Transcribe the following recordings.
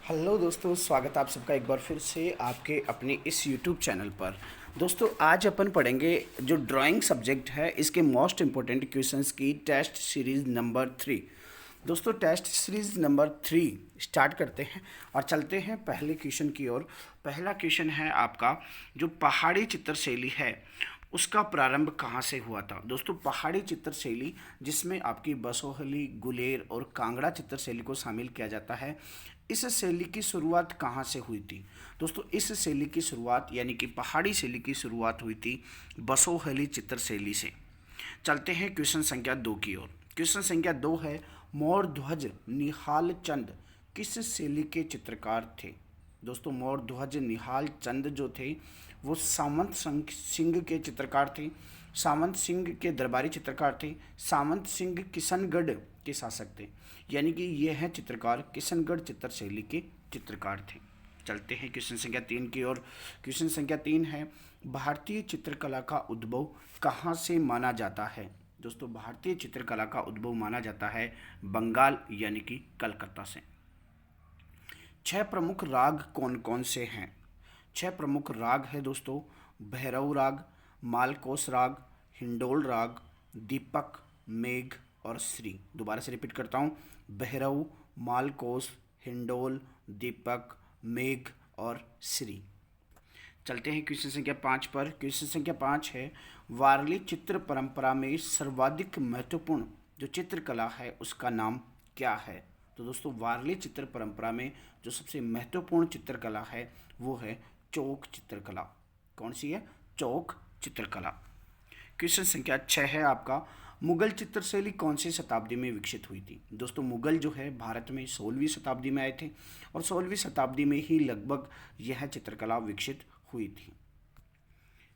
Hello दोस्तों, स्वागत आप सबका एक बार फिर से आपके अपने इस यूट्यूब चैनल पर। दोस्तों आज अपन पढ़ेंगे जो ड्राइंग सब्जेक्ट है इसके मोस्ट इम्पोर्टेंट क्वेश्चंस की टेस्ट सीरीज़ नंबर 3। दोस्तों टेस्ट सीरीज़ नंबर 3 स्टार्ट करते हैं और चलते हैं पहले क्वेश्चन की ओर। पहला क्वेश्चन है आपका, जो पहाड़ी चित्रशैली है उसका प्रारंभ कहाँ से हुआ था। दोस्तों पहाड़ी चित्रशैली जिसमें आपकी बसोहली, गुलेर और कांगड़ा चित्रशैली को शामिल किया जाता है, इस शैली की शुरुआत कहाँ से हुई थी। दोस्तों इस शैली की शुरुआत यानी कि पहाड़ी शैली की शुरुआत हुई थी बसोहली चित्रशैली से। चलते हैं क्वेश्चन संख्या 2 की ओर। क्वेश्चन संख्या 2 है, मोर ध्वज निहाल चंद किस शैली के चित्रकार थे। दोस्तों मोर ध्वज निहाल चंद जो थे वो सामंत सिंह के चित्रकार थे। सामंत सिंह के दरबारी चित्रकार थे। सामंत सिंह किशनगढ़ के शासक थे, यानी कि ये हैं चित्रकार किशनगढ़ चित्रशैली के चित्रकार थे। चलते हैं क्वेश्चन संख्या 3 की ओर। क्वेश्चन संख्या 3 है, भारतीय चित्रकला का उद्भव कहाँ से माना जाता है। दोस्तों भारतीय चित्रकला का उद्भव माना जाता है बंगाल यानी कि कलकत्ता से। 6 प्रमुख राग कौन कौन से हैं। 6 प्रमुख राग है दोस्तों, भैरव राग, मालकोस राग, हिंडोल राग, दीपक, मेघ और श्री। दोबारा से रिपीट करता हूँ, भैरव, मालकोस, हिंडोल, दीपक, मेघ और श्री। चलते हैं क्वेश्चन संख्या 5 पर। क्वेश्चन संख्या 5 है, वारली चित्र परंपरा में सर्वाधिक महत्वपूर्ण जो चित्रकला है उसका नाम क्या है। तो दोस्तों वारली चित्र परंपरा में जो सबसे महत्वपूर्ण चित्रकला है वो है चौक चित्रकला। कौन सी है? चौक चित्रकला। क्वेश्चन संख्या 6 है आपका, मुगल चित्रशैली कौन सी शताब्दी में विकसित हुई थी। दोस्तों मुगल जो है भारत में 16वीं शताब्दी में आए थे और 16वीं शताब्दी में ही लगभग यह चित्रकला विकसित हुई थी।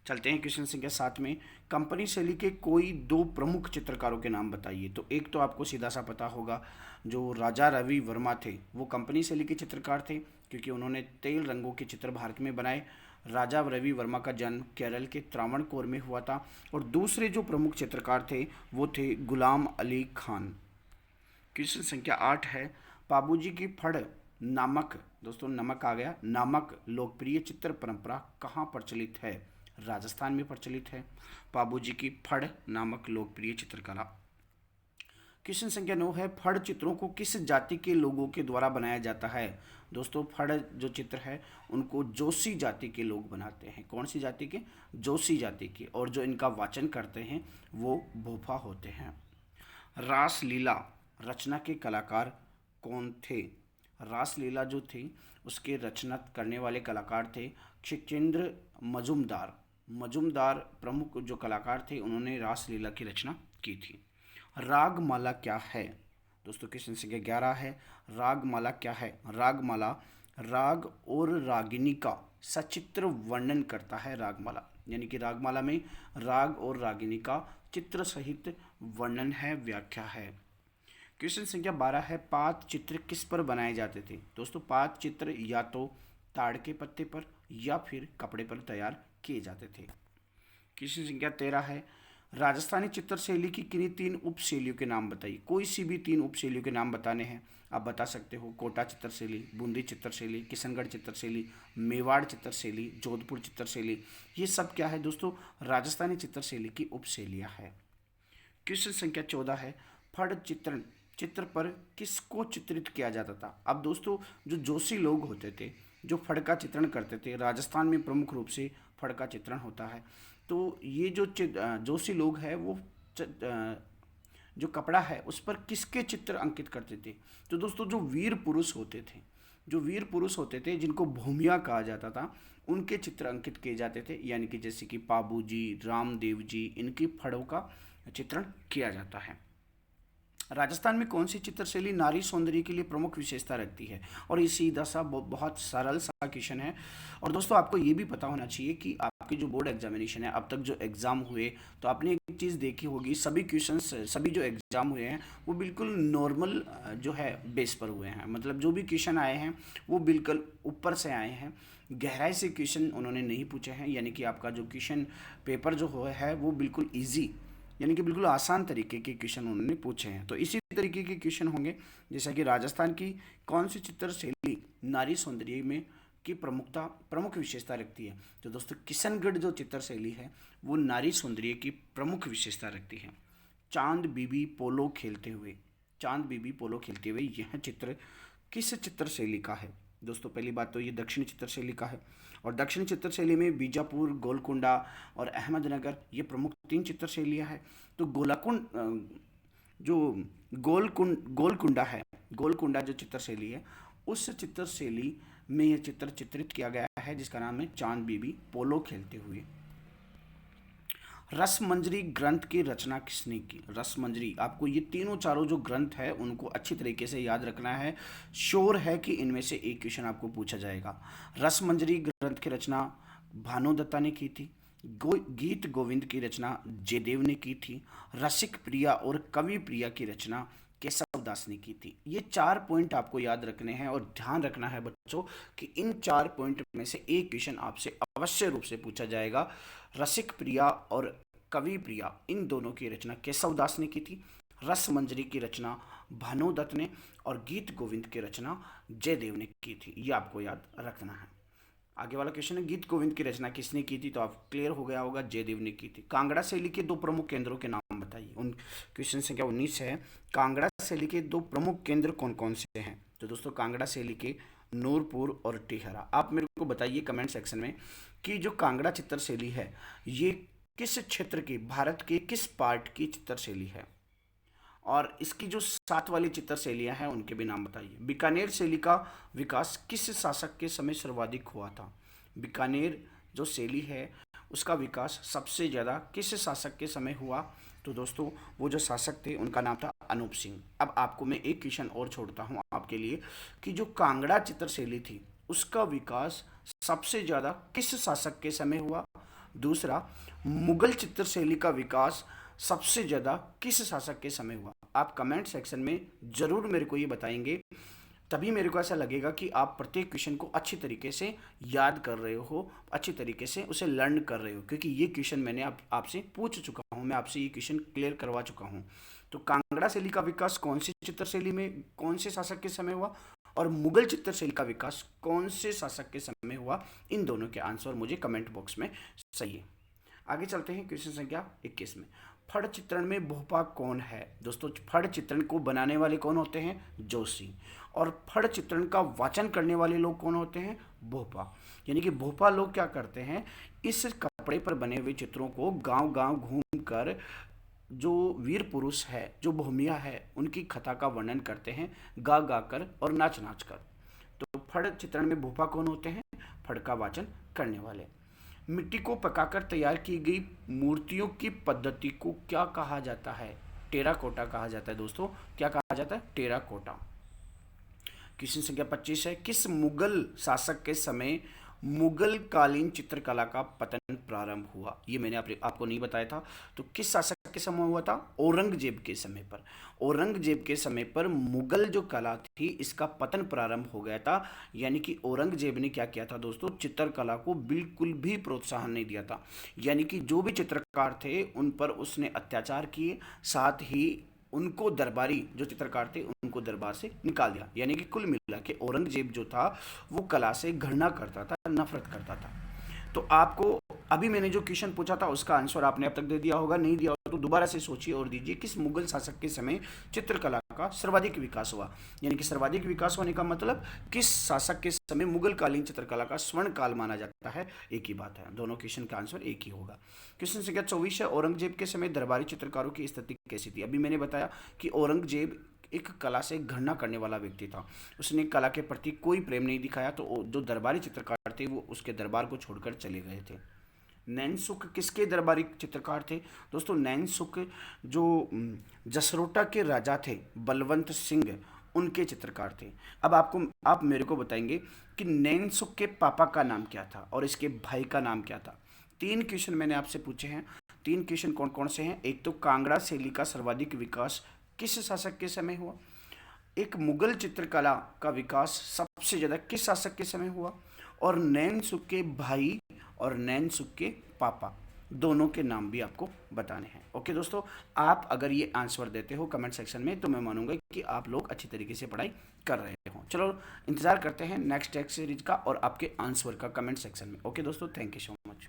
चलते हैं क्वेश्चन संख्या 7 में, कंपनी शैली के कोई 2 प्रमुख चित्रकारों के नाम बताइए। तो एक तो आपको सीधा सा पता होगा, जो राजा रवि वर्मा थे वो कंपनी शैली के चित्रकार थे क्योंकि उन्होंने तेल रंगों के चित्र भारत में बनाए। राजा रवि वर्मा का जन्म केरल के त्रावणकोर में हुआ था। और दूसरे जो प्रमुख चित्रकार थे वो थे गुलाम अली खान। क्वेश्चन संख्या 8 है, पाबूजी की फड़ नामक, दोस्तों नमक आ गया, नामक लोकप्रिय चित्र परंपरा कहाँ प्रचलित है। राजस्थान में प्रचलित है पाबूजी की फड़ नामक लोकप्रिय चित्रकला। क्वेश्चन संख्या 9 है, फड़ चित्रों को किस जाति के लोगों के द्वारा बनाया जाता है। दोस्तों फड़ जो चित्र है उनको जोशी जाति के लोग बनाते हैं। कौन सी जाति के? जोशी जाति के। और जो इनका वाचन करते हैं वो भोपा होते हैं। रासलीला रचना के कलाकार कौन थे। रासलीला जो थी उसके रचना करने वाले कलाकार थे क्षितेंद्र मजुमदार। मजुमदार प्रमुख जो कलाकार थे, उन्होंने रासलीला की रचना की थी। रागमाला क्या है। दोस्तों क्वेश्चन संख्या 11 है, रागमाला क्या है। रागमाला राग और रागिनी का सचित्र वर्णन करता है। रागमाला यानी कि रागमाला में राग और रागिनी का चित्र सहित वर्णन है, व्याख्या है। क्वेश्चन संख्या 12 है, पात चित्र किस पर बनाए जाते थे। दोस्तों पात चित्र या तो ताड़ के पत्ते पर या फिर कपड़े पर तैयार किए जाते थे। क्वेश्चन संख्या 13 है, राजस्थानी चित्रशैली की किन्हीं 3 उपशैलियों के नाम बताइए। कोई सी भी 3 उपशैलियों के नाम बताने हैं, आप बता सकते हो। कोटा चित्रशैली, बूंदी चित्रशैली, किशनगढ़ चित्रशैली, मेवाड़ चित्रशैली, जोधपुर चित्रशैली। ये सब क्या है दोस्तों? राजस्थानी चित्रशैली की उपशैलियाँ है। क्वेश्चन संख्या 14 है, फड़ चित्र पर किसको चित्रित किया जाता था। अब दोस्तों जो जोशी लोग होते थे जो फड़ का चित्रण करते थे, राजस्थान में प्रमुख रूप से फड़ का चित्रण होता है। तो ये जो जोशी लोग हैं वो जो कपड़ा है उस पर किसके चित्र अंकित करते थे। तो दोस्तों जो वीर पुरुष होते थे, जो वीर पुरुष होते थे जिनको भूमिया कहा जाता था, उनके चित्र अंकित किए जाते थे। यानी कि जैसे कि पाबू जी, रामदेव जी, इनकी फड़ों का चित्रण किया जाता है। राजस्थान में कौन सी चित्रशैली नारी सौंदर्य के लिए प्रमुख विशेषता रखती है। और ये सीधा सा बहुत सरल सा क्वेश्चन है। और दोस्तों आपको ये भी पता होना चाहिए कि आपके जो बोर्ड एग्जामिनेशन है, अब तक जो एग्ज़ाम हुए, तो आपने एक चीज़ देखी होगी, सभी क्वेश्चंस, सभी जो एग्ज़ाम हुए हैं वो बिल्कुल नॉर्मल जो है बेस पर हुए हैं। मतलब जो भी क्वेश्चन आए हैं वो बिल्कुल ऊपर से आए हैं, गहराई से क्वेश्चन उन्होंने नहीं पूछे हैं। यानी कि आपका जो क्वेश्चन पेपर जो है वो बिल्कुल ईजी, यानी कि बिल्कुल आसान तरीके के क्वेश्चन उन्होंने पूछे हैं। तो इसी तरीके के क्वेश्चन होंगे, जैसा कि राजस्थान की कौन सी चित्रशैली नारी सौंदर्य में की प्रमुख विशेषता रखती है। तो दोस्तों किशनगढ़ जो चित्र शैली है वो नारी सौंदर्य की प्रमुख विशेषता रखती है। चांद बीबी पोलो खेलते हुए, चांद बीबी पोलो खेलते हुए यह चित्र किस चित्र शैली का है? दोस्तों पहली बात तो ये दक्षिण चित्र शैली का है, और दक्षिण चित्र शैली में बीजापुर, गोलकुंडा और अहमदनगर ये प्रमुख 3 चित्र शैलियाँ हैं। तो जो गोलकुंडा है, गोलकुंडा जो चित्र शैली है उस चित्र शैली में यह चित्र चित्रित किया गया है जिसका नाम है चांद बीबी पोलो खेलते हुए। रसमंजरी ग्रंथ की रचना किसने की? रसमंजरी, आपको ये तीनों चारों जो ग्रंथ है उनको अच्छी तरीके से याद रखना है। श्योर है कि इनमें से एक क्वेश्चन आपको पूछा जाएगा। रसमंजरी ग्रंथ की रचना भानुदत्ता ने की थी। गीत गोविंद की रचना जयदेव ने की थी। रसिक प्रिया और कवि प्रिया की रचना केशव दास ने की थी। ये 4 पॉइंट आपको याद रखने हैं और ध्यान रखना है बच्चों कि इन 4 पॉइंट में से एक क्वेश्चन आपसे अवश्य रूप से पूछा जाएगा। रसिक प्रिया और कवि प्रिया इन दोनों की रचना केशव दास ने की थी। रसमंजरी की रचना भानुदत्त ने और गीत गोविंद की रचना जयदेव ने की थी। ये आपको याद रखना है। आगे वाला क्वेश्चन है गीत गोविंद की रचना किसने की थी? तो आप क्लियर हो गया होगा, जयदेव ने की थी। कांगड़ा शैली के 2 प्रमुख केंद्रों के नाम बताइए। उन क्वेश्चन संख्या 19 है, कांगड़ा शैली के 2 प्रमुख केंद्र कौन कौन से हैं? तो दोस्तों कांगड़ा शैली के नूरपुर और टिहरा। आप मेरे को बताइए कमेंट सेक्शन में कि जो कांगड़ा चित्र शैली है ये किस क्षेत्र की, भारत के किस पार्ट की चित्र शैली है, और इसकी जो 7 वाली चित्र शैलियाँ हैं उनके भी नाम बताइए। बीकानेर शैली का विकास किस शासक के समय सर्वाधिक हुआ था? बीकानेर जो शैली है उसका विकास सबसे ज़्यादा किस शासक के समय हुआ? तो दोस्तों वो जो शासक थे उनका नाम था अनूप सिंह। अब आपको मैं एक क्वेश्चन और छोड़ता हूँ आपके लिए कि जो कांगड़ा चित्र शैली थी उसका विकास सबसे ज़्यादा किस शासक के समय हुआ? दूसरा, मुगल चित्र शैली का विकास सबसे ज़्यादा किस शासक के समय हुआ? आप कमेंट सेक्शन में ज़रूर मेरे को ये बताएंगे, तभी मेरे को ऐसा लगेगा कि आप प्रत्येक क्वेश्चन को अच्छी तरीके से याद कर रहे हो, अच्छी तरीके से उसे लर्न कर रहे हो, क्योंकि ये क्वेश्चन मैंने आपसे पूछ चुका हूँ, मैं आपसे ये क्वेश्चन क्लियर करवा चुका हूँ। तो कांगड़ा शैली का विकास कौन सी चित्र शैली में कौन से शासक के समय हुआ और मुगल चित्र शैली का विकास कौन से शासक के समय हुआ, इन दोनों के आंसर मुझे कमेंट बॉक्स में सही है। आगे चलते हैं क्वेश्चन संख्या 21 में। फड़ चित्रण में भोपा कौन है? दोस्तों फड़ चित्रण को बनाने वाले कौन होते हैं? जोशी। और फड़ चित्रण का वाचन करने वाले लोग कौन होते हैं? भोपा। यानी कि भोपा लोग क्या करते हैं, इस कपड़े पर बने हुए चित्रों को गांव गांव घूम कर जो वीर पुरुष है, जो भूमिया है, उनकी कथा का वर्णन करते हैं गा गा कर और नाच नाच कर। तो फड़ चित्रण में भोपा कौन होते हैं? फड़ का वाचन करने वाले। मिट्टी को पकाकर तैयार की गई मूर्तियों की पद्धति को क्या कहा जाता है? टेराकोटा कहा जाता है दोस्तों। क्या कहा जाता है? टेराकोटा। क्वेश्चन संख्या 25 है, किस मुगल शासक के समय मुगल कालीन चित्रकला का पतन प्रारंभ हुआ? ये मैंने आपको नहीं बताया था। तो किस शासक के समय हुआ था? औरंगजेब के समय पर। औरंगजेब के समय पर मुगल जो कला थी इसका पतन प्रारंभ हो गया था। यानी कि औरंगजेब ने क्या किया था दोस्तों, चित्रकला को बिल्कुल भी प्रोत्साहन नहीं दिया था। यानी कि जो भी चित्रकार थे उन पर उसने अत्याचार किए, साथ ही उनको दरबारी जो चित्रकार थे उनको दरबार से निकाल दिया। यानी कि कुल मिला के औरंगजेब जो था वो कला से घृणा करता था, नफरत करता था। तो आपको अभी मैंने जो क्वेश्चन पूछा था उसका आंसर आपने अब तक दे दिया होगा, नहीं दिया तो दोबारा से सोचिए और दीजिए। किस मुगल शासक के समय चित्रकला का सर्वाधिक विकास हुआ? यानी कि सर्वाधिक विकास होने का मतलब किस शासक के समय मुगल कालीन चित्रकला का स्वर्ण काल माना जाता है, एक ही बात है। दोनों क्वेश्चन का आंसर एक ही होगा। क्वेश्चन संख्या 24 है, औरंगजेब के समय दरबारी चित्रकारों की स्थिति कैसी थी? अभी मैंने बताया कि औरंगजेब एक कला से घृणा करने वाला व्यक्ति था, उसने कला के प्रति कोई प्रेम नहीं दिखाया, तो जो दरबारी चित्रकार थे वो उसके दरबार को छोड़कर चले गए थे। नैनसुख किसके दरबारी चित्रकार थे? दोस्तों नैनसुख जो जसरोटा के राजा थे बलवंत सिंह, उनके चित्रकार थे। अब आप मेरे को बताएंगे कि नैनसुख के पापा का नाम क्या था और इसके भाई का नाम क्या था? 3 क्वेश्चन मैंने आपसे पूछे हैं। 3 क्वेश्चन कौन कौन से हैं? एक तो कांगड़ा शैली का सर्वाधिक विकास किस शासक के समय हुआ? एक मुगल चित्रकला का विकास सबसे ज़्यादा किस शासक के समय हुआ? और नैनसुख के भाई और नैनसुख के पापा, दोनों के नाम भी आपको बताने हैं। ओके दोस्तों, आप अगर ये आंसर देते हो कमेंट सेक्शन में तो मैं मानूंगा कि आप लोग अच्छी तरीके से पढ़ाई कर रहे हो। हो। चलो इंतज़ार करते हैं नेक्स्ट टेस्ट सीरीज का और आपके आंसर का कमेंट सेक्शन में। ओके दोस्तों, थैंक यू सो मच।